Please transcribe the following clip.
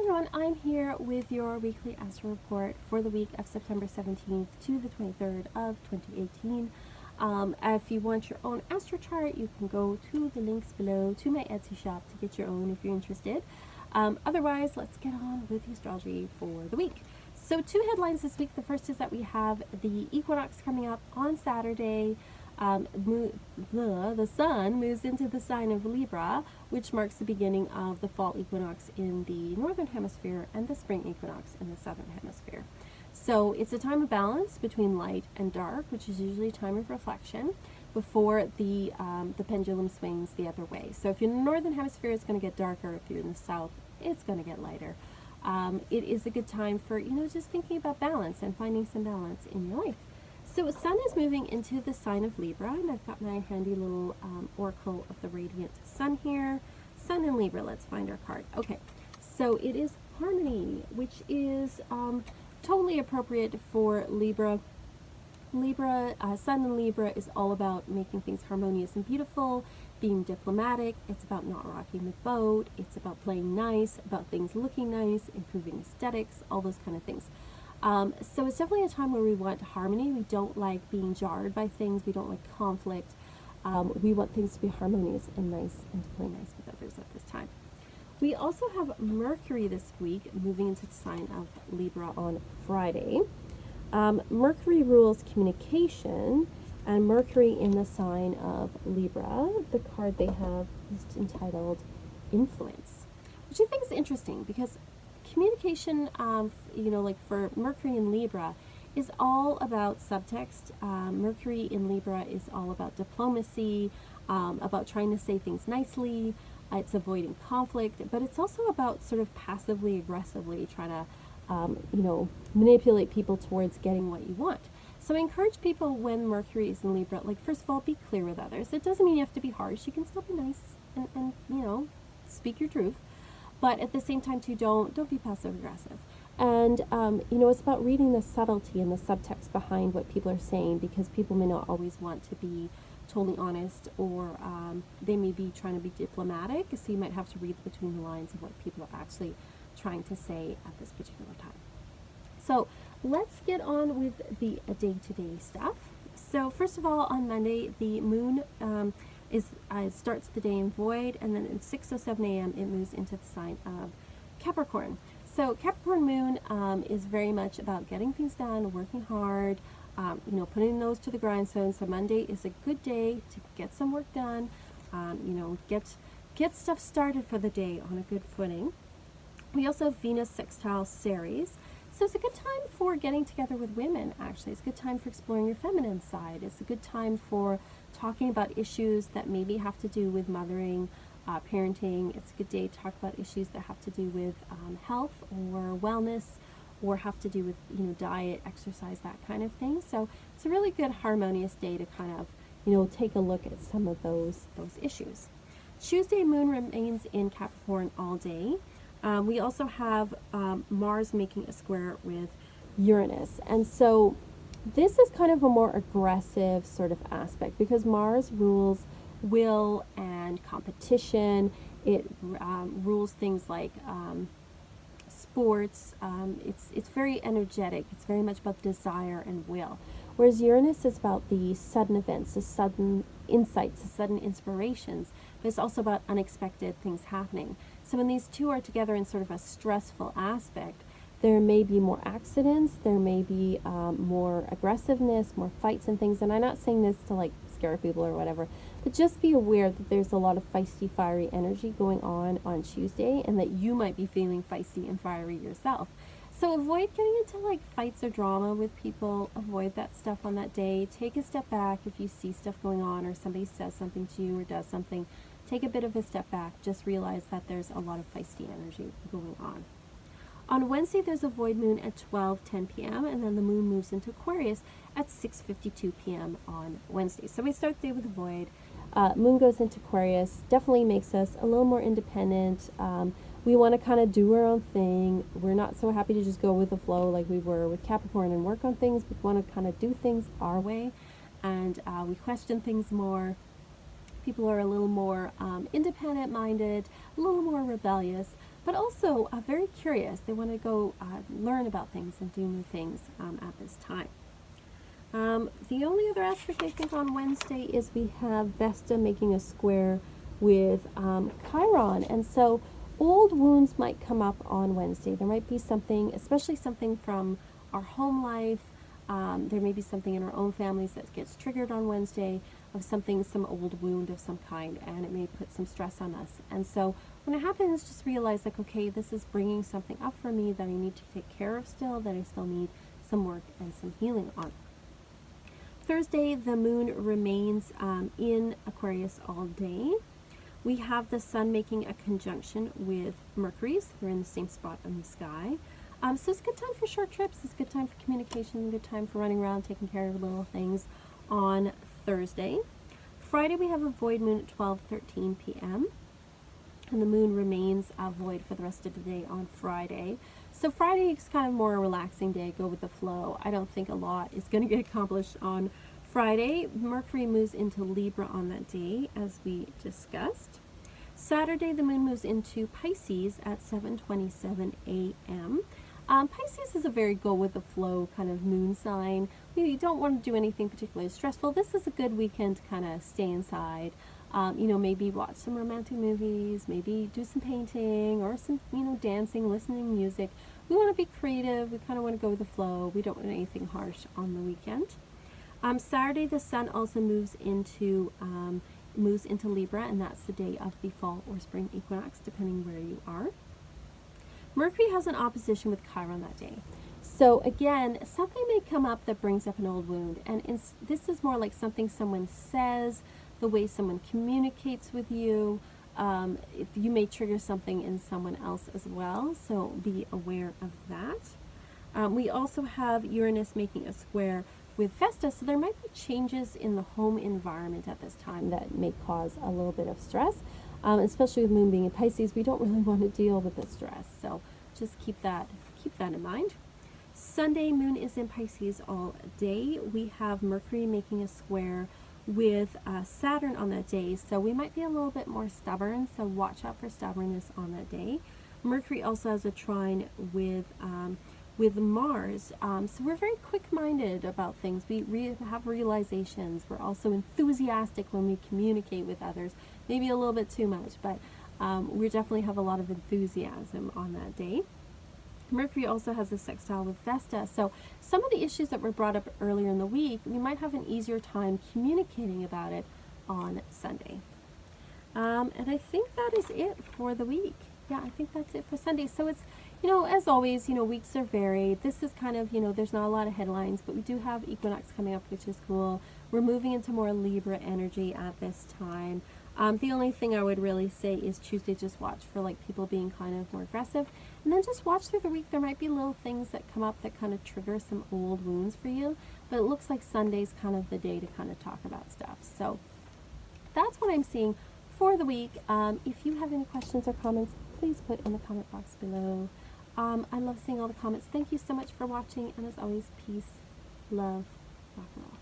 everyone, I'm here with your weekly Astro report for the week of September 17th to the 23rd of 2018. If you want your own Astro chart, you can go to the links below to my Etsy shop to get your own if you're interested. Otherwise, let's get on with the astrology for the week. So 2 headlines this week. The first is that we have the equinox coming up on Saturday. The sun moves into the sign of Libra, which marks the beginning of the fall equinox in the northern hemisphere and the spring equinox in the southern hemisphere. So it's a time of balance between light and dark, which is usually a time of reflection before the pendulum swings the other way. So if you're in the northern hemisphere, it's going to get darker. If you're in the south, it's going to get lighter. It is a good time for, just thinking about balance and finding some balance in your life. So sun is moving into the sign of Libra, and I've got my handy little oracle of the radiant sun here. Sun in Libra, let's find our card. Okay, so it is harmony, which is totally appropriate for Libra. Sun in Libra is all about making things harmonious and beautiful, being diplomatic. It's about not rocking the boat. It's about playing nice, about things looking nice, improving aesthetics, all those kind of things. So it's definitely a time where we want harmony. We don't like being jarred by things. We don't like conflict. We want things to be harmonious and nice and to play nice with others at this time. We also have Mercury this week moving into the sign of Libra on Friday. Mercury rules communication, and Mercury in the sign of Libra, the card they have is entitled Influence, which I think is interesting because communication, like for Mercury in Libra, is all about subtext. Mercury in Libra is all about diplomacy, about trying to say things nicely. It's avoiding conflict, but it's also about sort of passively aggressively trying to, manipulate people towards getting what you want. So I encourage people when Mercury is in Libra, first of all, be clear with others. It doesn't mean you have to be harsh. You can still be nice and speak your truth. But at the same time, too, don't be passive aggressive. And, it's about reading the subtlety and the subtext behind what people are saying, because people may not always want to be totally honest, or they may be trying to be diplomatic. So you might have to read between the lines of what people are actually trying to say at this particular time. So let's get on with the day-to-day stuff. So first of all, on Monday, the moon starts the day in void, and then at 6:07 a.m. it moves into the sign of Capricorn. So Capricorn moon is very much about getting things done, working hard, putting those to the grindstone. So Monday is a good day to get some work done, get stuff started for the day on a good footing. We also have Venus sextile Ceres. So it's a good time for getting together with women, actually. It's a good time for exploring your feminine side. It's a good time for talking about issues that maybe have to do with mothering, parenting. It's a good day to talk about issues that have to do with health or wellness, or have to do with diet, exercise, that kind of thing. So it's a really good harmonious day to kind of take a look at some of those issues. Tuesday, moon remains in Capricorn all day. We also have Mars making a square with Uranus, and so this is kind of a more aggressive sort of aspect, because Mars rules will and competition. It rules things like sports. It's very energetic. It's very much about desire and will. Whereas Uranus is about the sudden events, the sudden insights, the sudden inspirations, but it's also about unexpected things happening. So when these two are together in sort of a stressful aspect, there may be more accidents, there may be more aggressiveness, more fights and things. And I'm not saying this to scare people or whatever, but just be aware that there's a lot of feisty, fiery energy going on Tuesday, and that you might be feeling feisty and fiery yourself. So avoid getting into fights or drama with people. Avoid that stuff on that day. Take a step back if you see stuff going on, or somebody says something to you or does something. Take a bit of a step back. Just realize that there's a lot of feisty energy going on. On Wednesday, there's a void moon at 12:10 p.m., and then the moon moves into Aquarius at 6:52 p.m. on Wednesday. So we start the day with a void. Moon goes into Aquarius, definitely makes us a little more independent. We want to kind of do our own thing. We're not so happy to just go with the flow like we were with Capricorn and work on things. We want to kind of do things our way, and we question things more. People are a little more independent-minded, a little more rebellious. but also very curious. They want to go learn about things and do new things at this time. The only other aspect I think on Wednesday is we have Vesta making a square with Chiron, and so old wounds might come up on Wednesday. There might be something, especially something from our home life. There may be something in our own families that gets triggered on Wednesday of something, some old wound of some kind, and it may put some stress on us. And so when it happens, just realize like, okay, this is bringing something up for me that I need to take care of still, that I still need some work and some healing on. Thursday, the moon remains in Aquarius all day. We have the sun making a conjunction with Mercury, so they're in the same spot in the sky. So it's a good time for short trips, it's a good time for communication, a good time for running around, taking care of little things on Thursday. Friday, we have a void moon at 12:13 p.m. and the moon remains void for the rest of the day on Friday. So Friday is kind of more a relaxing day, go with the flow. I don't think a lot is going to get accomplished on Friday. Mercury moves into Libra on that day, as we discussed. Saturday, the moon moves into Pisces at 7:27 a.m. Pisces is a very go with the flow kind of moon sign. You don't want to do anything particularly stressful. This is a good weekend to kind of stay inside. Maybe watch some romantic movies, maybe do some painting or some, dancing, listening to music. We want to be creative. We kind of want to go with the flow. We don't want anything harsh on the weekend. Saturday, the sun also moves into Libra, and that's the day of the fall or spring equinox, depending where you are. Mercury has an opposition with Chiron that day. So again, something may come up that brings up an old wound, and this is more like something someone says, the way someone communicates with you. You may trigger something in someone else as well, so be aware of that. We also have Uranus making a square with Vesta, so there might be changes in the home environment at this time that may cause a little bit of stress, especially with moon being in Pisces. We don't really want to deal with the stress, so just keep that in mind. Sunday, moon is in Pisces all day. We have Mercury making a square with Saturn on that day, so we might be a little bit more stubborn, so watch out for stubbornness on that day. Mercury also has a trine with Mars, so we're very quick-minded about things. We have realizations. We're also enthusiastic when we communicate with others, maybe a little bit too much, but we definitely have a lot of enthusiasm on that day. Mercury also has a sextile with Vesta, so some of the issues that were brought up earlier in the week, we might have an easier time communicating about it on Sunday. And I think that is it for the week. Yeah, I think that's it for Sunday. So it's, as always, weeks are varied. This is kind of, there's not a lot of headlines, but we do have equinox coming up, which is cool. We're moving into more Libra energy at this time. The only thing I would really say is Tuesday, just watch for like people being kind of more aggressive, and then just watch through the week. There might be little things that come up that kind of trigger some old wounds for you, but it looks like Sunday's kind of the day to kind of talk about stuff. So that's what I'm seeing for the week. If you have any questions or comments, please put in the comment box below. I love seeing all the comments. Thank you so much for watching, and as always, peace, love, rock and roll.